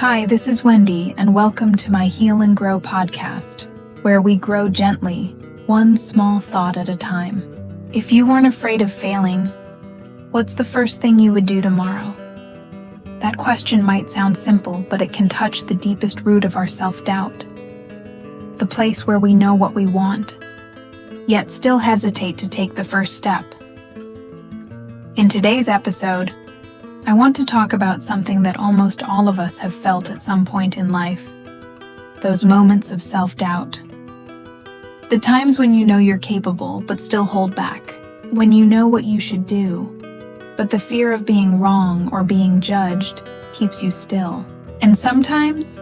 Hi, this is Wendy, and welcome to my Heal and Grow podcast, where we grow gently, one small thought at a time. If you weren't afraid of failing, what's the first thing you would do tomorrow? That question might sound simple, but it can touch the deepest root of our self-doubt. The place where we know what we want, yet still hesitate to take the first step. In today's episode, I want to talk about something that almost all of us have felt at some point in life. Those moments of self-doubt. The times when you know you're capable but still hold back. When you know what you should do, but the fear of being wrong or being judged keeps you still. And sometimes,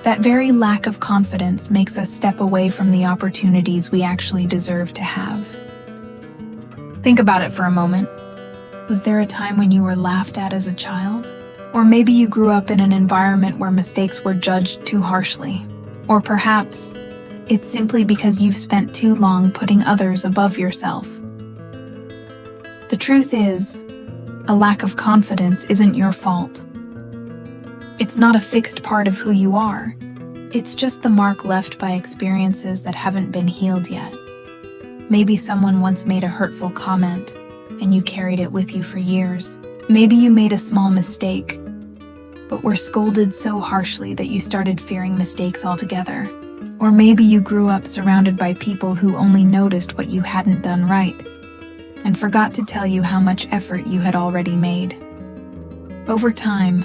that very lack of confidence makes us step away from the opportunities we actually deserve to have. Think about it for a moment. Was there a time when you were laughed at as a child? Or maybe you grew up in an environment where mistakes were judged too harshly. Or perhaps it's simply because you've spent too long putting others above yourself. The truth is, a lack of confidence isn't your fault. It's not a fixed part of who you are. It's just the mark left by experiences that haven't been healed yet. Maybe someone once made a hurtful comment, and you carried it with you for years. Maybe you made a small mistake, but were scolded so harshly that you started fearing mistakes altogether. Or maybe you grew up surrounded by people who only noticed what you hadn't done right, and forgot to tell you how much effort you had already made. Over time,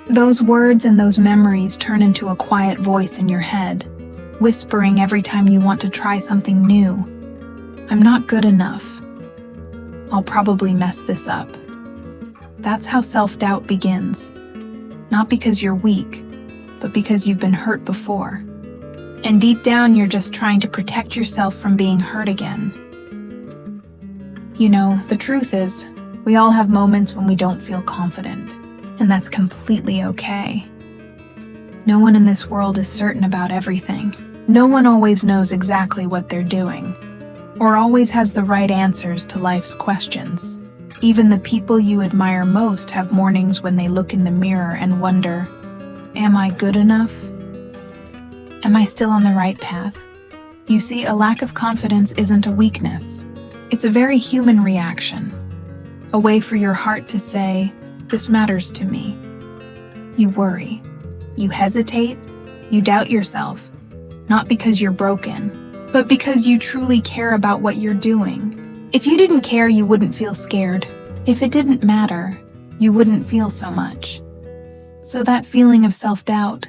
those words and those memories turn into a quiet voice in your head, whispering every time you want to try something new. I'm not good enough. I'll probably mess this up. That's how self-doubt begins. Not because you're weak, but because you've been hurt before. And deep down, you're just trying to protect yourself from being hurt again. You know, the truth is, we all have moments when we don't feel confident, and that's completely okay. No one in this world is certain about everything. No one always knows exactly what they're doing, or always has the right answers to life's questions. Even the people you admire most have mornings when they look in the mirror and wonder, am I good enough? Am I still on the right path? You see, a lack of confidence isn't a weakness. It's a very human reaction. A way for your heart to say, this matters to me. You worry. You hesitate. You doubt yourself. Not because you're broken, but because you truly care about what you're doing. If you didn't care, you wouldn't feel scared. If it didn't matter, you wouldn't feel so much. So that feeling of self-doubt,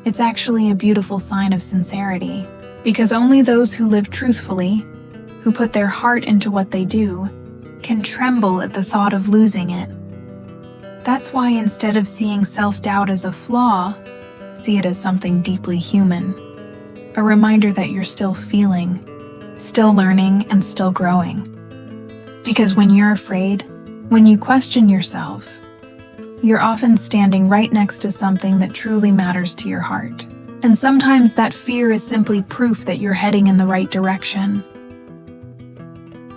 it's actually a beautiful sign of sincerity, because only those who live truthfully, who put their heart into what they do, can tremble at the thought of losing it. That's why instead of seeing self-doubt as a flaw, see it as something deeply human. A reminder that you're still feeling, still learning, and still growing. Because when you're afraid, when you question yourself, you're often standing right next to something that truly matters to your heart. And sometimes that fear is simply proof that you're heading in the right direction.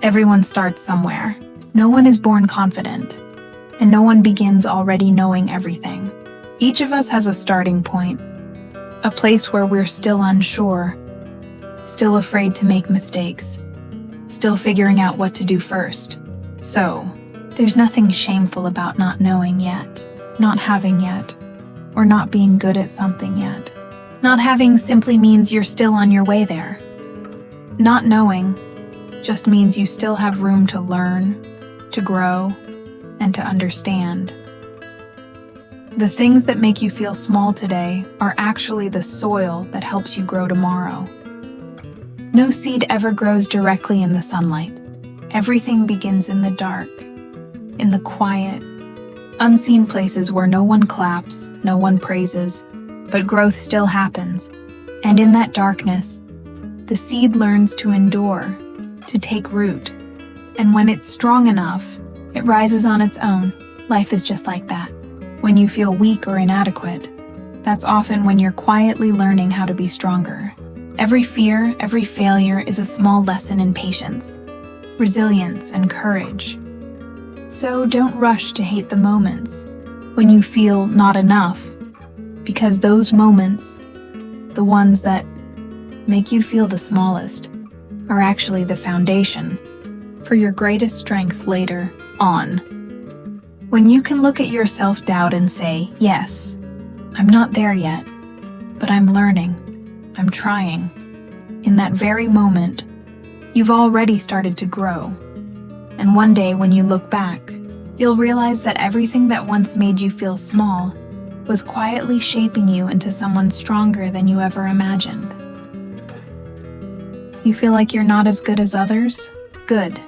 Everyone starts somewhere. No one is born confident, and no one begins already knowing everything. Each of us has a starting point. A place where we're still unsure, still afraid to make mistakes, still figuring out what to do first. So, there's nothing shameful about not knowing yet, not having yet, or not being good at something yet. Not having simply means you're still on your way there. Not knowing just means you still have room to learn, to grow, and to understand. The things that make you feel small today are actually the soil that helps you grow tomorrow. No seed ever grows directly in the sunlight. Everything begins in the dark, in the quiet, unseen places where no one claps, no one praises, but growth still happens. And in that darkness, the seed learns to endure, to take root. And when it's strong enough, it rises on its own. Life is just like that. When you feel weak or inadequate, that's often when you're quietly learning how to be stronger. Every fear, every failure is a small lesson in patience, resilience, and courage. So don't rush to hate the moments when you feel not enough. Because those moments, the ones that make you feel the smallest, are actually the foundation for your greatest strength later on. When you can look at your self-doubt and say, yes, I'm not there yet, but I'm learning, I'm trying. In that very moment, you've already started to grow. And one day when you look back, you'll realize that everything that once made you feel small was quietly shaping you into someone stronger than you ever imagined. You feel like you're not as good as others? Good.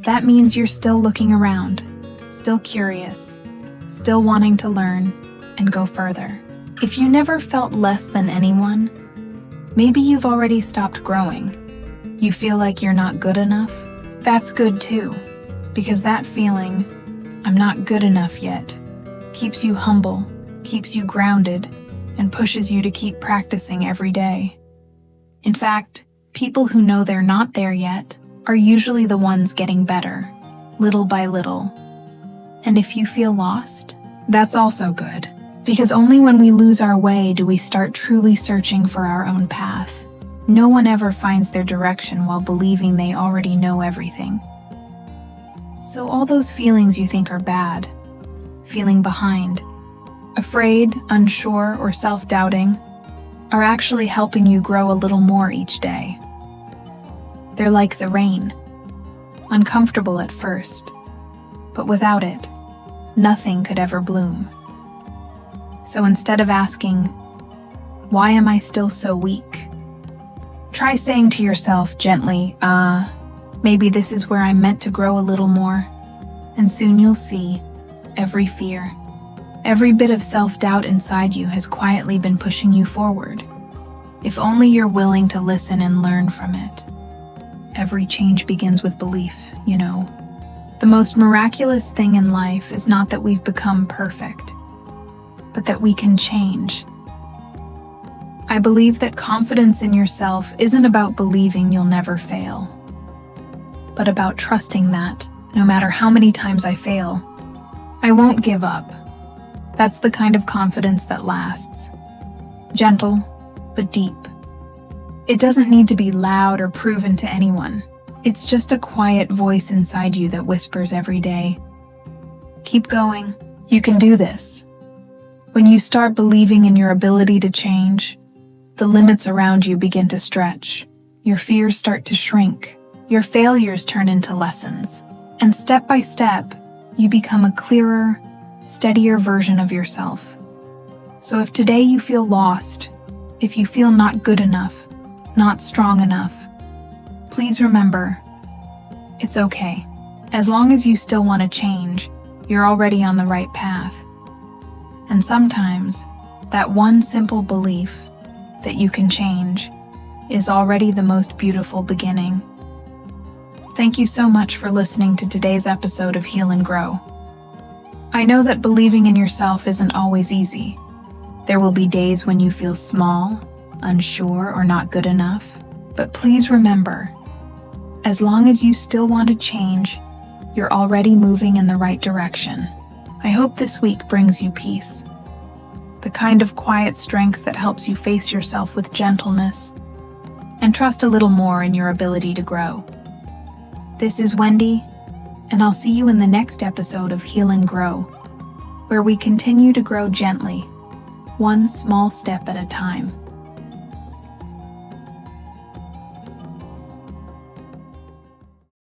That means you're still looking around, still curious, still wanting to learn and go further. If you never felt less than anyone, maybe you've already stopped growing. You feel like you're not good enough? That's good too, because that feeling, I'm not good enough yet, keeps you humble, keeps you grounded, and pushes you to keep practicing every day. In fact, people who know they're not there yet are usually the ones getting better, little by little. And if you feel lost, that's also good, because only when we lose our way do we start truly searching for our own path. No one ever finds their direction while believing they already know everything. So all those feelings you think are bad, feeling behind, afraid, unsure, or self-doubting, are actually helping you grow a little more each day. They're like the rain, uncomfortable at first, but without it, nothing could ever bloom. So instead of asking, why am I still so weak? Try saying to yourself gently, maybe this is where I'm meant to grow a little more. And soon you'll see, every fear, every bit of self-doubt inside you has quietly been pushing you forward. If only you're willing to listen and learn from it. Every change begins with belief, you know. The most miraculous thing in life is not that we've become perfect, but that we can change. I believe that confidence in yourself isn't about believing you'll never fail, but about trusting that, no matter how many times I fail, I won't give up. That's the kind of confidence that lasts. Gentle, but deep. It doesn't need to be loud or proven to anyone. It's just a quiet voice inside you that whispers every day, keep going, you can do this. When you start believing in your ability to change, the limits around you begin to stretch. Your fears start to shrink. Your failures turn into lessons. And step by step, you become a clearer, steadier version of yourself. So if today you feel lost, if you feel not good enough, not strong enough, please remember, it's okay. As long as you still want to change, you're already on the right path. And sometimes, that one simple belief that you can change is already the most beautiful beginning. Thank you so much for listening to today's episode of Heal and Grow. I know that believing in yourself isn't always easy. There will be days when you feel small, unsure, or not good enough. But please remember, as long as you still want to change, you're already moving in the right direction. I hope this week brings you peace. The kind of quiet strength that helps you face yourself with gentleness and trust a little more in your ability to grow. This is Wendy, and I'll see you in the next episode of Heal and Grow, where we continue to grow gently, one small step at a time.